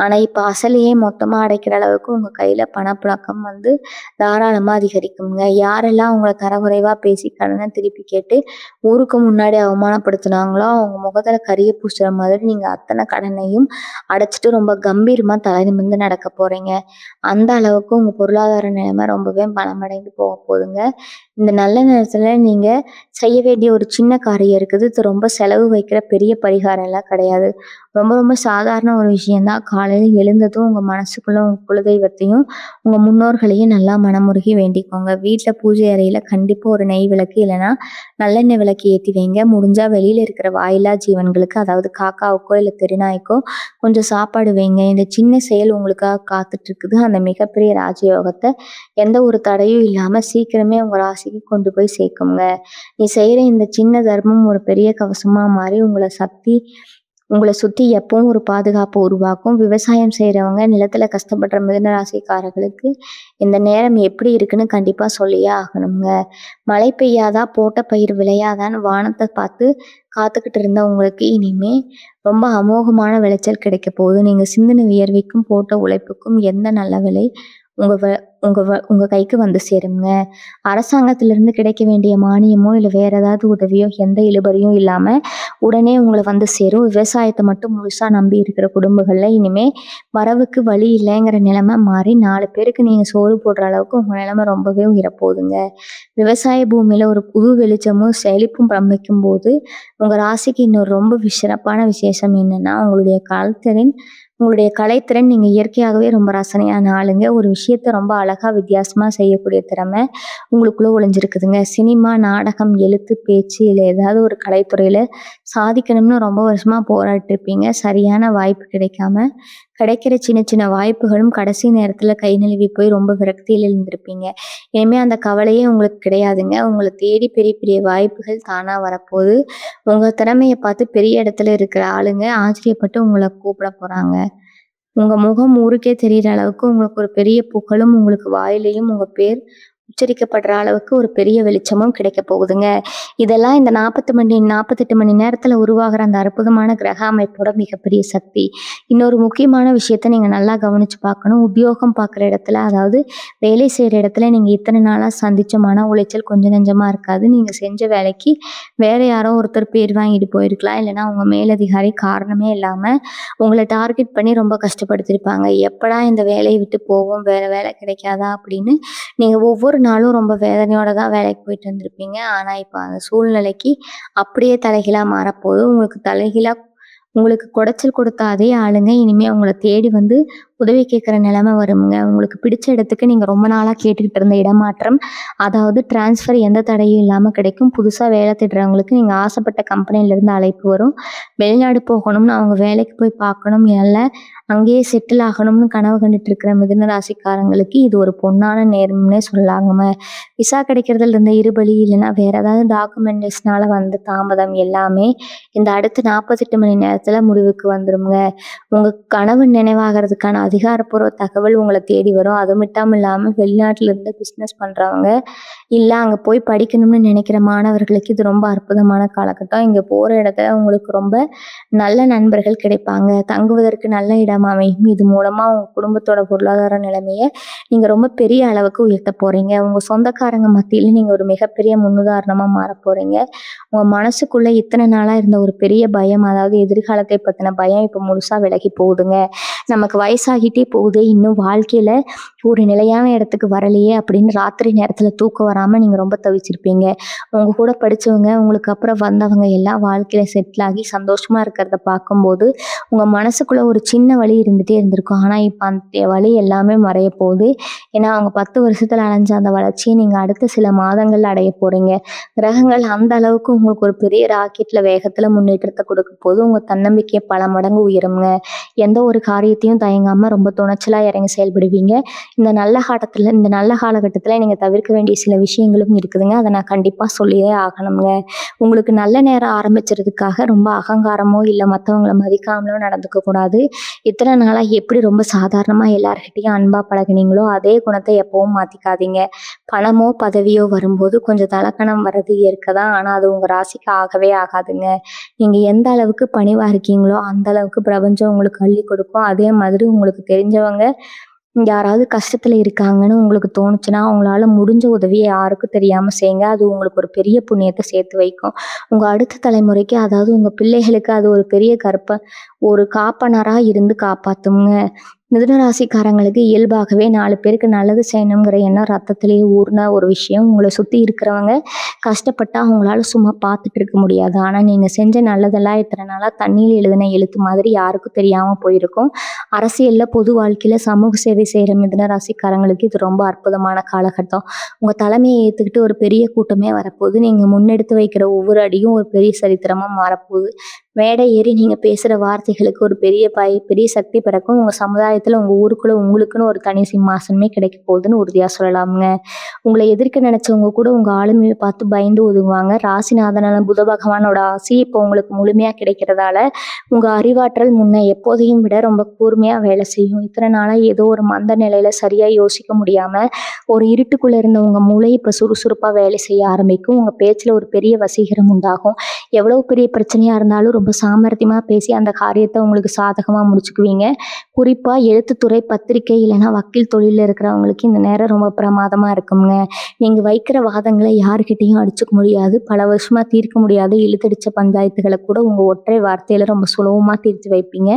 ஆனா இப்ப அசலையே மொத்தமா அடைக்கிற அளவுக்கு உங்க கையில பணப்புழக்கம் தாராளமா அதிகரிக்குங்க. யாரெல்லாம் உங்களை தரக்குறைவா பேசி கடனை திருப்பி கேட்டு ஊருக்கு முன்னாடி அவமானப்படுத்துனாங்களோ அவங்க முகத்துல கரிய பூசுற மாதிரி நீங்க அத்தனை கடனையும் அடைச்சிட்டு ரொம்ப கம்பீரமா தலை நிமிர்ந்து நடக்க போறீங்க. அந்த அளவுக்கு உங்க பொருளாதார நிலைமை ரொம்பவே பலமடைந்து போக போகுதுங்க. இந்த நல்ல நேரத்துல நீங்க செய்ய வேண்டிய ஒரு சின்ன காரியம் இருக்குது. இது ரொம்ப செலவு வைக்கிற பெரிய பரிகாரம் எல்லாம் கிடையாது. ரொம்ப ரொம்ப சாதாரண ஒரு விஷயம்தான். காலையில எழுந்ததும் உங்க மனசுக்குள்ள உங்க குலதெய்வத்தையும் உங்க முன்னோர்களையும் நல்லா மனமுருகி வேண்டிக்கோங்க. வீட்டுல பூஜை அறையில கண்டிப்பா ஒரு நெய் விளக்கு இல்லைன்னா நல்லெண்ணெய் விளக்கு ஏத்தி வைங்க. முடிஞ்சா வெளியில இருக்கிற வாயில்லா ஜீவன்களுக்கு, அதாவது காக்காவுக்கோ இல்ல தெருநாய்க்கோ கொஞ்சம் சாப்பாடு வைங்க. இந்த சின்ன செயல் உங்களுக்காக காத்துட்டு இருக்குது. அந்த மிகப்பெரிய ராஜயோகத்தை எந்த ஒரு தடையும் இல்லாம சீக்கிரமே உங்க ராசிக்கு கொண்டு போய் சேர்க்குங்க. நீ செய்யற இந்த சின்ன தர்மம் ஒரு பெரிய கவசமா மாறி உங்களை சுத்தி எப்பவும் ஒரு பாதுகாப்பு உருவாக்கும். விவசாயம் செய்யறவங்க, நிலத்துல கஷ்டப்படுற மிதுன ராசிக்காரர்களுக்கு இந்த நேரம் எப்படி இருக்குன்னு கண்டிப்பா சொல்லியே ஆகணுங்க. மழை பெய்யாதா, போட்ட பயிர் விளையாதான்னு வானத்தை பார்த்து காத்துக்கிட்டு இருந்த உங்களுக்கு இனிமே ரொம்ப அமோகமான விளைச்சல் கிடைக்க போகுது. நீங்க சிந்தின வியர்வைக்கும் போட்ட உழைப்புக்கும் எந்த நல்ல விலை உங்க உங்க கைக்கு வந்து சேருங்க. அரசாங்கத்திலிருந்து கிடைக்க வேண்டிய மானியமோ இல்ல வேற ஏதாவது உதவியோ எந்த இழுபறியும் இல்லாம உடனே உங்களை வந்து சேரும். விவசாயத்தை மட்டும் முழுசா நம்பி இருக்கிற குடும்பங்கள்ல இனிமே வரவுக்கு வழி இல்லைங்கிற நிலைமை மாறி 4 பேருக்கு நீங்க சோறு போடுற அளவுக்கு உங்க நிலைமை ரொம்பவே உயரப்போகுதுங்க. விவசாய பூமியில ஒரு புது வெளிச்சமும் செழிப்பும் பிரமிக்கும் போது உங்க ராசிக்கு இன்னொரு ரொம்ப சிறப்பான விசேஷம் என்னன்னா, உங்களுடைய கலைத்திறன். நீங்க இயற்கையாகவே ரொம்ப ரசனையான ஆளுங்க. ஒரு விஷயத்த ரொம்ப அழகா வித்தியாசமா செய்யக்கூடிய திறமை உங்களுக்குள்ள ஒளிஞ்சிருக்குதுங்க. சினிமா, நாடகம், எழுத்து, பேச்சு இல்ல ஏதாவது ஒரு கலைத்துறையில சாதிக்கணும்னு ரொம்ப வருஷமா போராடிட்டு இருப்பீங்க. சரியான வாய்ப்பு கிடைக்காம கிடைக்கிற சின்ன சின்ன வாய்ப்புகளும் கடைசி நேரத்துல கை நழுவி போய் ரொம்ப விரக்தியில் இருந்திருப்பீங்க. இனிமே அந்த கவலையே உங்களுக்கு கிடையாதுங்க. உங்களை தேடி பெரிய பெரிய வாய்ப்புகள் தானா வரப்போகுது. உங்க திறமையை பார்த்து பெரிய இடத்துல இருக்கிற ஆளுங்க ஆச்சரியப்பட்டு உங்களை கூப்பிட போறாங்க. உங்க முகம் ஊருக்கே தெரியிற அளவுக்கு உங்களுக்கு ஒரு பெரிய புகழும் உங்களுக்கு வாயிலையும் உங்க பேர் உச்சரிக்கப்படுற அளவுக்கு ஒரு பெரிய வெளிச்சமும் கிடைக்க போகுதுங்க. இதெல்லாம் இந்த 48 மணி நேரத்துல உருவாகுற அந்த அற்புதமான கிரக அமைப்போட மிகப்பெரிய சக்தி. இன்னொரு முக்கியமான விஷயத்த நீங்க நல்லா கவனிச்சு பார்க்கணும். உத்தியோகம் பார்க்குற இடத்துல, அதாவது வேலை செய்ற இடத்துல நீங்க இத்தனை நாளா சந்திச்ச மன உளைச்சல் கொஞ்சம் நெஞ்சமா இருக்காது. நீங்க செஞ்ச வேலைக்கு வேற யாரோ ஒருத்தர் பேர் வாங்கிட்டு போயிருக்கலாம். இல்லைன்னா உங்க மேலதிகாரி காரணமே இல்லாம உங்கள டார்கெட் பண்ணி ரொம்ப கஷ்டப்படுத்தியிருப்பாங்க. எப்படா இந்த வேலைய விட்டு போவோம், வேற வேலை கிடைக்காதா அப்படின்னு நீங்க ஒவ்வொரு நாளும் ரொம்ப வேதனையோட தான் வேலைக்கு போயிட்டு வந்திருப்பீங்க. ஆனா, இப்ப அந்த சூழ்நிலைக்கு அப்படியே தலைகீழா மாறப்போகுது. உங்களுக்கு குடைச்சல் கொடுத்த அதே ஆளுங்க இனிமே உங்கள தேடி வந்து உதவி கேட்குற நிலைமை வருங்க. உங்களுக்கு பிடிச்ச இடத்துக்கு நீங்க ரொம்ப நாளா கேட்டுக்கிட்டு இருந்த இடமாற்றம், அதாவது ட்ரான்ஸ்ஃபர் எந்த தடையும் இல்லாம கிடைக்கும். புதுசா வேலை தேடுறவங்களுக்கு நீங்க ஆசைப்பட்ட கம்பெனிலேருந்து அழைப்பு வரும். வெளிநாடு போகணும்னு அவங்க வேலைக்கு போய் பார்க்கணும், இல்ல அங்கேயே செட்டில் ஆகணும்னு கனவு கண்டுட்டு இருக்கிற மிதுன ராசிக்காரங்களுக்கு இது ஒரு பொன்னான நேரம்னே சொல்லலாங்கங்க. விசா கிடைக்கிறதுல இருந்த இருபலி, இல்லைன்னா வேற ஏதாவது டாக்குமெண்டேஷனால வந்த தாமதம் எல்லாமே இந்த அடுத்த 48 மணி நேரத்துல முடிவுக்கு வந்துருங்க. உங்க கனவு நினைவாகிறதுக்கான அதிகாரப்பூர்வ தகவல் உங்களை தேடி வரும். அது மட்டும் இல்லாம வெளிநாட்டுல இருந்து பிசினஸ் பண்றவங்க, இல்ல அங்க போய் படிக்கணும்னு நினைக்கிற மாணவர்களுக்கு இது ரொம்ப அற்புதமான காலகட்டம். இங்க போற இடத்துல உங்களுக்கு ரொம்ப நல்ல நண்பர்கள் கிடைப்பாங்க. தங்குவதற்கு நல்ல இடம் அமையும். இது மூலமா உங்க குடும்பத்தோட பொருளாதார நிலைமைய நீங்க ரொம்ப பெரிய அளவுக்கு உயர்த்த போறீங்க. உங்க சொந்தக்காரங்க மத்தியில நீங்க ஒரு மிகப்பெரிய முன்னுதாரணமா மாறப் போறீங்க. உங்க மனசுக்குள்ள இத்தனை நாளா இருந்த ஒரு பெரிய பயம், அதாவது எதிர்காலத்தை பத்தின பயம் இப்ப முழுசா விலகி போகுதுங்க. நமக்கு வயசாகிட்டே போகுது, இன்னும் வாழ்க்கையில ஒரு நிலையான இடத்துக்கு வரலையே அப்படின்னு ராத்திரி நேரத்துல தூக்கம் வராம நீங்க ரொம்ப தவிச்சிருப்பீங்க. உங்க கூட படிச்சவங்க, உங்களுக்கு அப்புறம் வந்தவங்க எல்லாம் வாழ்க்கையில செட்டில் ஆகி சந்தோஷமா இருக்கிறத பார்க்கும்போது உங்க மனசுக்குள்ள ஒரு சின்ன வலி இருந்துட்டே இருந்திருக்கும். ஆனா இப்ப அந்த வலி எல்லாமே மறைய போகுது. ஏன்னா அவங்க 10 வருஷத்துல அடைஞ்ச அந்த வளர்ச்சியை நீங்க அடுத்த சில மாதங்கள்ல அடைய போறீங்க. கிரகங்கள் அந்த அளவுக்கு உங்களுக்கு ஒரு பெரிய ராக்கெட்ல வேகத்துல முன்னேற்றத்தை கொடுக்க போது உங்க தன்னம்பிக்கை பல மடங்கு உயருங்க. எந்த ஒரு காரியத்தையும் தயங்காம ரொம்ப துணிச்சலா இறங்கி செயல்படுவீங்க. இந்த நல்ல காலகட்டத்துல நீங்க தவிர்க்க வேண்டிய சில விஷயங்களும் இருக்குதுங்க. அதை நான் கண்டிப்பா சொல்லியே ஆகணுங்க. உங்களுக்கு நல்ல நேரம் ஆரம்பிச்சதுக்காக ரொம்ப அகங்காரமோ இல்ல மத்தவங்கள மதிக்காமலோ நடந்துக்க கூடாது. இத்தனை நாளா எப்படி ரொம்ப சாதாரணமா எல்லார்கிட்டயும் அன்பா பழகுனீங்களோ அதே குணத்தை எப்பவும் மாத்திக்காதீங்க. பணமோ பதவியோ வரும்போது கொஞ்சம் தலக்கணம் வர்றது இயற்கை தான். ஆனா அது உங்க ராசிக்கு ஆகவே ஆகாதுங்க. நீங்க எந்த அளவுக்கு பணிவா இருக்கீங்களோ அந்த அளவுக்கு பிரபஞ்சம் உங்களுக்கு அள்ளி கொடுக்கும். அதே மாதிரி உங்களுக்கு தெரிஞ்சவங்க யாராவது கஷ்டத்துல இருக்காங்கன்னு உங்களுக்கு தோணுச்சுன்னா அவங்களால முடிஞ்ச உதவியை யாருக்கும் தெரியாம செய்யுங்க. அது உங்களுக்கு ஒரு பெரிய புண்ணியத்தை சேர்த்து வைக்கும். உங்க அடுத்த தலைமுறைக்கு, அதாவது உங்க பிள்ளைகளுக்கு அது ஒரு பெரிய ஒரு காப்பனரா இருந்து காப்பாத்துங்க. மிதுன ராசிக்காரங்களுக்கு இயல்பாகவே 4 பேருக்கு நல்லது செய்யணுங்கிற எண்ணம் ரத்தத்திலேயே ஊர்ன ஒரு விஷயம். உங்களை சுத்தி இருக்கிறவங்க கஷ்டப்பட்டா அவங்களால சும்மா பார்த்துட்டு இருக்க முடியாது. ஆனா நீங்க செஞ்ச நல்லதெல்லாம் இத்தனை நாளா தண்ணியில் எழுதின எழுத்து மாதிரி யாருக்கும் தெரியாம போயிருக்கும். அரசியல்ல, பொது வாழ்க்கையில சமூக சேவை செய்யற மிதுன ராசிக்காரங்களுக்கு இது ரொம்ப அற்புதமான காலகட்டம். உங்க தலைமையை ஏத்துக்கிட்டு ஒரு பெரிய கூட்டமே வரப்போகுது. நீங்க முன்னெடுத்து வைக்கிற ஒவ்வொரு அடியும் ஒரு பெரிய சரித்திரமா மாறப்போகுது. மேடை ஏறி நீங்க பேசுற வார்த்தைகளுக்கு ஒரு பெரிய சக்தி பிறக்கும். உங்க சமுதாயத்துல, உங்க ஊருக்குள்ள உங்களுக்குன்னு ஒரு தனி சிம்மாசனமே கிடைக்க போகுதுன்னு உறுதியா சொல்லலாமுங்க. உங்களை எதிர்க்க நினைச்சவங்க கூட உங்க ஆளுமையை பார்த்து பயந்து ஒதுங்குவாங்க. ராசிநாதனான புத பகவானோட ஆசி இப்போ உங்களுக்கு முழுமையா கிடைக்கிறதால உங்க அறிவாற்றல் முன்ன எப்போதையும் விட ரொம்ப கூர்மையா வேலை செய்யும். இத்தனை நாளா ஏதோ ஒரு மந்த நிலையில சரியா யோசிக்க முடியாம ஒரு இருட்டுக்குள்ள இருந்த உங்க மூளை இப்ப சுறுசுறுப்பா வேலை செய்ய ஆரம்பிக்கும். உங்க பேச்சுல ஒரு பெரிய வசீகரம் உண்டாகும். எவ்வளவு பெரிய பிரச்சனையா இருந்தாலும் ரொம்ப சாமர்த்தியமா பேசி அந்த காரியத்தை உங்களுக்கு சாதகமா முடிச்சுக்குவீங்க. குறிப்பா எழுத்துத்துறை, பத்திரிகை, இல்லைன்னா வக்கீல் தொழில இருக்கிறவங்களுக்கு இந்த நேரம் ரொம்ப பிரமாதமா இருக்குங்க. நீங்க வைக்கிற வாதங்களை யாருக்கிட்டையும் அடிச்சுக்க முடியாது. பல வருஷமா தீர்க்க முடியாத இழுத்தடிச்ச பஞ்சாயத்துகளை கூட உங்க ஒற்றை வார்த்தையில ரொம்ப சுலபமா தீர்த்து வைப்பீங்க.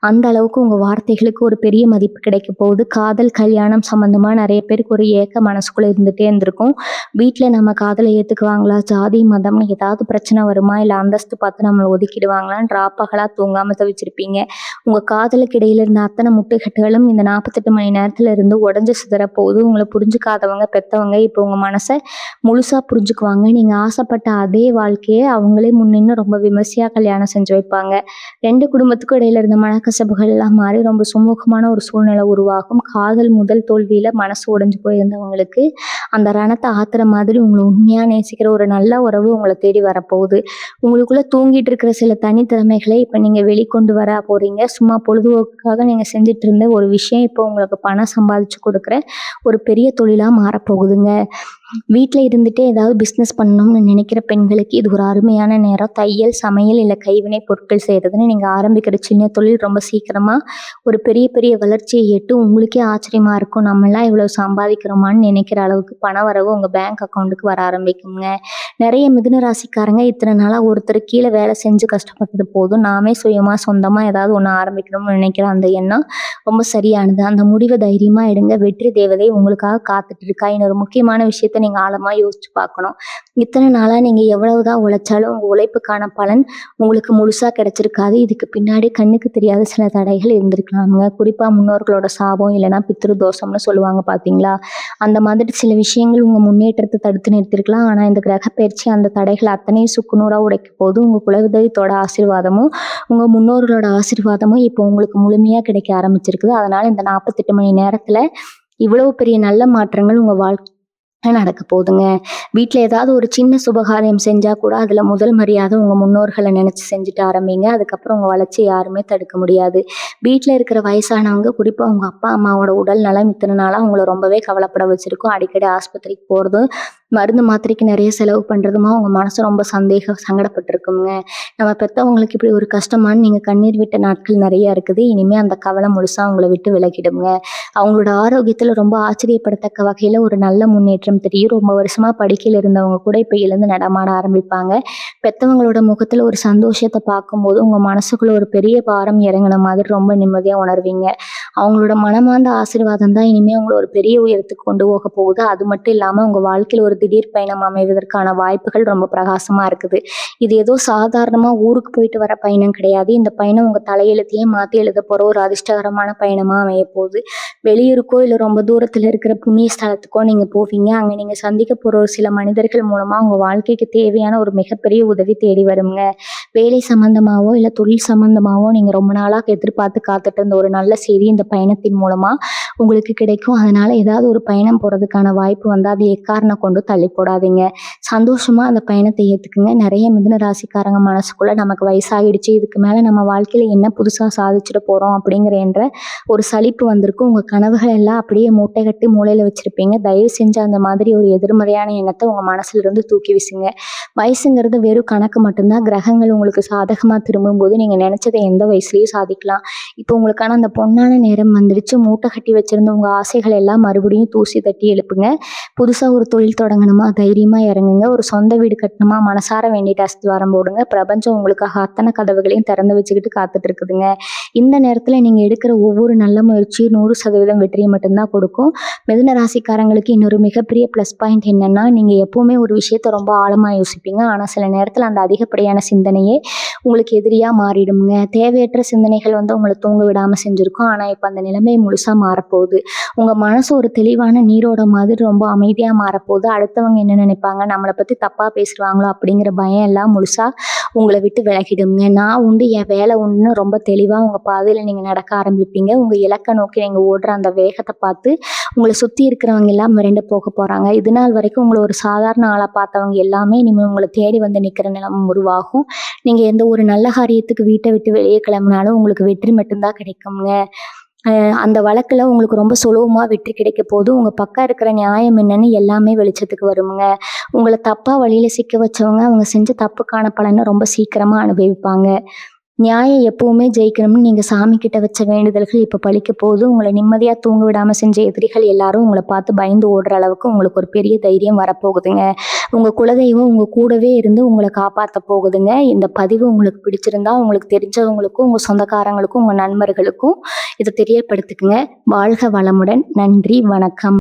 அந்த அளவுக்கு உங்க வார்த்தைகளுக்கு ஒரு பெரிய மதிப்பு கிடைக்க போகுது. காதல், கல்யாணம் சம்பந்தமா நிறைய பேருக்கு ஒரு ஏக்க மனசுக்குள்ள இருந்துட்டே இருந்திருக்கும். வீட்டுல நம்ம காதலை ஏத்துக்குவாங்களா, ஜாதி மதம்னு ஏதாவது பிரச்சனை வருமா, இல்ல அந்தஸ்து பார்த்து நம்மளை ஒதுக்கிடுவாங்களான்னு ராப்பகலா தூங்காம தவிச்சிருப்பீங்க. உங்க காதலுக்கு இடையில இருந்த அத்தனை முட்டுக்கட்டுகளும் இந்த 48 மணி நேரத்துல இருந்து உடஞ்சு சிதற போகுது. உங்களை புரிஞ்சுக்காதவங்க, பெத்தவங்க இப்போ உங்க மனசை முழுசா புரிஞ்சுக்குவாங்க. நீங்க ஆசைப்பட்ட அதே வாழ்க்கையை அவங்களே முன்னின்னு ரொம்ப விமர்சையா கல்யாணம் செஞ்சு வைப்பாங்க. 2 குடும்பத்துக்கும் இடையில இருந்த மனக்கசப்புகள் எல்லாம் மாறி ரொம்ப சுமூகமான ஒரு சூழ்நிலை உருவாகும். காதல் முதல் தோல்வியில மனசு உடைஞ்சு போயிருந்தவங்களுக்கு அந்த ரணத்தை ஆத்துற மாதிரி உங்களை உண்மையா நேசிக்கிற ஒரு நல்ல உறவு உங்களை தேடி வரப்போகுது. உங்களுக்குள்ள தூங்கிட்டு இருக்கிற சில தனித்திறமைகளை இப்போ நீங்கள் வெளிக்கொண்டு வர போகிறீங்க. சும்மா பொழுதுபோக்குக்காக நீங்கள் செஞ்சுட்டு இருந்த ஒரு விஷயம் இப்போ உங்களுக்கு பணம் சம்பாதிச்சு கொடுக்குற ஒரு பெரிய தொழிலாக மாறப்போகுதுங்க. வீட்டில் இருந்துகிட்டே ஏதாவது பிஸ்னஸ் பண்ணணும்னு நினைக்கிற பெண்களுக்கு இது ஒரு அருமையான நேரம். தையல், சமையல் இல்லை கைவினை பொருட்கள் செய்கிறதுன்னு நீங்கள் ஆரம்பிக்கிற சின்ன தொழில் ரொம்ப சீக்கிரமாக ஒரு பெரிய பெரிய வளர்ச்சியை எட்டு உங்களுக்கே ஆச்சரியமாக இருக்கும். நம்மளாம் இவ்வளோ சம்பாதிக்கிறோமான்னு நினைக்கிற அளவுக்கு பண வரவு உங்கள் பேங்க் அக்கௌண்ட்டுக்கு வர ஆரம்பிக்குங்க. நிறைய மிதுன ராசிக்காரங்க இத்தனை நாளாக ஒருத்தர் கீழே வேலை செஞ்சு கஷ்டப்பட்டது போதும், நாமே சுயமாக சொந்தமாக ஏதாவது ஒன்று ஆரம்பிக்கணும்னு நினைக்கிற அந்த எண்ணம் ரொம்ப சரியானது. அந்த முடிவை தைரியமாக எடுங்க. வெற்றி தேவதை உங்களுக்காக காத்துட்டு இருக்கா. இன்னொரு முக்கியமான விஷயத்த நீங்கள் ஆழமாக யோசிச்சு பார்க்கணும். இத்தனை நாளாக நீங்கள் எவ்வளவுதான் உழைச்சாலும் உங்கள் உழைப்புக்கான பலன் உங்களுக்கு முழுசாக கிடைச்சிருக்காது. இதுக்கு பின்னாடி கண்ணுக்கு தெரியாத சில தடைகள் இருந்திருக்கலாமுங்க. குறிப்பாக முன்னோர்களோட சாபம் இல்லைன்னா பித்ரு தோஷம்னு சொல்லுவாங்க பார்த்தீங்களா, அந்த மாதிரி சில விஷயங்கள் உங்கள் முன்னேற்றத்தை தடுத்து நிறுத்திருக்கலாம். ஆனால் இந்த கிரகப்பயிற்சி அந்த தடைகள் அத்தனையும் சுக்குநூறாக உடைக்க போது உங்கள் குலதெய்வத்தோட ஆசீர்வாதமும் உங்கள் முன்னோர்களோட ஆசீர்வாதமும் இப்போ உங்களுக்கு முழுமையாக கிடைக்க ஆரம்பிச்சிருக்குது. அதனால் இந்த 48 மணி நேரத்தில் இவ்வளவு பெரிய நல்ல மாற்றங்கள் உங்கள் வாழ்க்கை நடக்க போகுதுங்க. வீட்டில் ஏதாவது ஒரு சின்ன சுபகாரியம் செஞ்சால் கூட அதில் முதல் மரியாதை உங்கள் முன்னோர்களை நினச்சி செஞ்சுட்டு ஆரம்பிங்க. அதுக்கப்புறம் உங்கள் வளர்ச்சி யாருமே தடுக்க முடியாது. வீட்டில் இருக்கிற வயசானவங்க, குறிப்பாக உங்கள் அப்பா அம்மாவோட உடல் நலம் இத்தனை நாளாக உங்களை ரொம்பவே கவலைப்பட வச்சுருக்கும். அடிக்கடி ஆஸ்பத்திரிக்கு போகிறதும் மருந்து மாத்திரைக்கு நிறைய செலவு பண்ணுறதுமா உங்கள் மனசு ரொம்ப சங்கடப்பட்டிருக்குங்க. நம்ம பெற்றவங்களுக்கு இப்படி ஒரு கஷ்டமானு நீங்கள் கண்ணீர் விட்ட நாட்கள் நிறையா இருக்குது. இனிமேல் அந்த கவலை முழுசாக அவங்கள விட்டு விலகிடுங்க. அவங்களோட ஆரோக்கியத்தில் ரொம்ப ஆச்சரியப்படத்தக்க வகையில் ஒரு நல்ல முன்னேற்றம் தெரியும். ரொம்ப வருஷமாக படுக்கையில் இருந்தவங்க கூட இப்போ எழுந்து நடமாட ஆரம்பிப்பாங்க. பெற்றவங்களோட முகத்தில் ஒரு சந்தோஷத்தை பார்க்கும்போது உங்கள் மனசுக்குள்ள ஒரு பெரிய பாரம் இறங்கின மாதிரி ரொம்ப நிம்மதியாக உணர்வீங்க. அவங்களோட மனமார்ந்த ஆசீர்வாதம் தான் இனிமேல் உங்களை ஒரு பெரிய உயரத்துக்கு கொண்டு போக போகுது. அது மட்டும் இல்லாமல் உங்கள் வாழ்க்கையில் ஒரு திடீர் பயணம் அமைவதற்கான வாய்ப்புகள் ரொம்ப பிரகாசமாக இருக்குது. இது ஏதோ சாதாரணமாக ஊருக்கு போயிட்டு வர பயணம் கிடையாது. இந்த பயணம் உங்கள் தலையெழுத்தையே மாற்றி எழுத போகிற ஒரு அதிர்ஷ்டகரமான பயணமாக அமைய போகுது. வெளியூருக்கோ இல்லை ரொம்ப தூரத்தில் இருக்கிற புண்ணிய ஸ்தலத்துக்கோ நீங்கள் போவீங்க. அங்கே நீங்கள் சந்திக்க போகிற ஒரு சில மனிதர்கள் மூலமாக உங்கள் வாழ்க்கைக்கு தேவையான ஒரு மிகப்பெரிய உதவி தேடி வருங்க. வேலை சம்மந்தமாகவோ இல்லை தொழில் சம்மந்தமாகவோ நீங்கள் ரொம்ப நாளாக எதிர்பார்த்து காத்துட்டு இருந்த ஒரு நல்ல செய்தி இந்த பயணத்தின் மூலமாக உங்களுக்கு கிடைக்கும். அதனால் ஏதாவது ஒரு பயணம் போகிறதுக்கான வாய்ப்பு வந்தால் அது எக்காரணம் கொண்டு தள்ளி போடாதீங்க. சந்தோஷமாக அந்த பயணத்தை ஏற்றுக்குங்க. நிறைய மிதுன ராசிக்காரங்க மனசுக்குள்ளே நமக்கு வயசாகிடுச்சு, இதுக்கு மேலே நம்ம வாழ்க்கையில் என்ன புதுசாக சாதிச்சுட்டு போகிறோம் அப்படிங்கிற ஒரு சலிப்பு வந்திருக்கும். உங்கள் கனவுகள் எல்லாம் அப்படியே மூட்டை கட்டி மூளையில் வச்சுருப்பீங்க. தயவு செஞ்சு அந்த மாதிரி ஒரு எதிர்மறையான எண்ணத்தை உங்கள் மனசுலேருந்து தூக்கி வீசுங்க. வயசுங்கிறது வெறும் கணக்கு மட்டும்தான். கிரகங்கள் உங்களுக்கு சாதகமாக திரும்பும்போது நீங்கள் நினச்சதை எந்த வயசுலையும் சாதிக்கலாம். இப்போ உங்களுக்கான அந்த பொன்னான நேரம் வந்துடுச்சு. மூட்டை கட்டி வச்சுருந்த உங்கள் ஆசைகள் எல்லாம் மறுபடியும் தூசி தட்டி எழுப்புங்க. புதுசாக ஒரு தொழில் தொடங்கணுமா, தைரியமாக இறங்குங்க. ஒரு சொந்த வீடு கட்டணுமா, மனசார வேண்டிட்டு அஸ்திவாரம் போடுங்க. பிரபஞ்சம் உங்களுக்காக அத்தனை கதவுகளையும் திறந்து வச்சுக்கிட்டு காத்துட்டு இருக்குதுங்க. இந்த நேரத்தில் நீங்கள் எடுக்கிற ஒவ்வொரு நல்ல முயற்சியும் 100% வெற்றியை மட்டும்தான் கொடுக்கும். மிதுன ராசிக்காரங்களுக்கு இன்னொரு மிகப்பெரிய ப்ளஸ் பாயிண்ட் என்னென்னா, நீங்கள் எப்போவுமே ஒரு விஷயத்தை ரொம்ப ஆழமாக யோசிப்பீங்க. ஆனால் சில நேரத்தில் அந்த அதிகப்படியான சிந்தனையே உங்களுக்கு எதிரியாக மாறிடுங்க. தேவையற்ற சிந்தனைகள் உங்களை தூங்க விடாமல் செஞ்சுருக்கும். ஆனால் இப்போ அந்த நிலைமை முழுசாக மாறப்போகுது. உங்கள் மனசு ஒரு தெளிவான நீரோட மாதிரி ரொம்ப அமைதியாக மாறப்போகுது. அடுத்தவங்க என்ன நினைப்பாங்க, நம்மளை பற்றி தப்பாக பேசுவாங்களோ அப்படிங்கிற பயம் எல்லாம் முழுசாக உங்களை விட்டு விலகிடுங்க. நான் உண்டு, என் வேலை உண்டுன்னு ரொம்ப தெளிவாக உங்கள் பாதையில் நீங்கள் நடக்க ஆரம்பிப்பீங்க. உங்கள் இலக்கை நோக்கி நீங்கள் ஓடுற அந்த வேகத்தை பார்த்து உங்களை சுற்றி இருக்கிறவங்க எல்லாம் மிரண்டு போக போகிறாங்க. இது நாள் வரைக்கும் உங்களை ஒரு சாதாரண ஆளாக பார்த்தவங்க எல்லாமே இனிமேல் உங்களை தேடி வந்து நிற்கிற நிலைமை உருவாகும். நீங்கள் எந்த ஒரு நல்ல காரியத்துக்கு வீட்டை விட்டு வெளியே கிளம்பினாலும் உங்களுக்கு வெற்றி மட்டும்தான் கிடைக்குங்க. அந்த வழக்கில் உங்களுக்கு ரொம்ப சுலபமாக வெற்றி கிடைக்க போது. உங்கள் பக்கம் இருக்கிற நியாயம் என்னன்னு எல்லாமே வெளிச்சத்துக்கு வருங்க. உங்களை தப்பாக வழியில் சிக்க வச்சவங்க அவங்க செஞ்ச தப்புக்கான பலனை ரொம்ப சீக்கிரமாக அனுபவிப்பாங்க. நியாயம் எப்பவுமே ஜெயிக்கணும்னு நீங்கள் சாமிக்கிட்ட வச்ச வேண்டுதல்கள் இப்போ பழிக்க போது. உங்களை நிம்மதியாக தூங்க விடாமல் செஞ்ச எதிரிகள் எல்லாரும் உங்களை பார்த்து பயந்து ஓடுற அளவுக்கு உங்களுக்கு ஒரு பெரிய தைரியம் வரப்போகுதுங்க. உங்கள் குலதெய்வம் உங்கள் கூடவே இருந்து உங்களை காப்பாற்ற போகுதுங்க. இந்த பதிவு உங்களுக்கு பிடிச்சிருந்தா உங்களுக்கு தெரிஞ்சவங்களுக்கும் உங்கள் சொந்தக்காரங்களுக்கும் உங்கள் நண்பர்களுக்கும் இதை தெரியப்படுத்துக்குங்க. வாழ்க வளமுடன். நன்றி, வணக்கம்.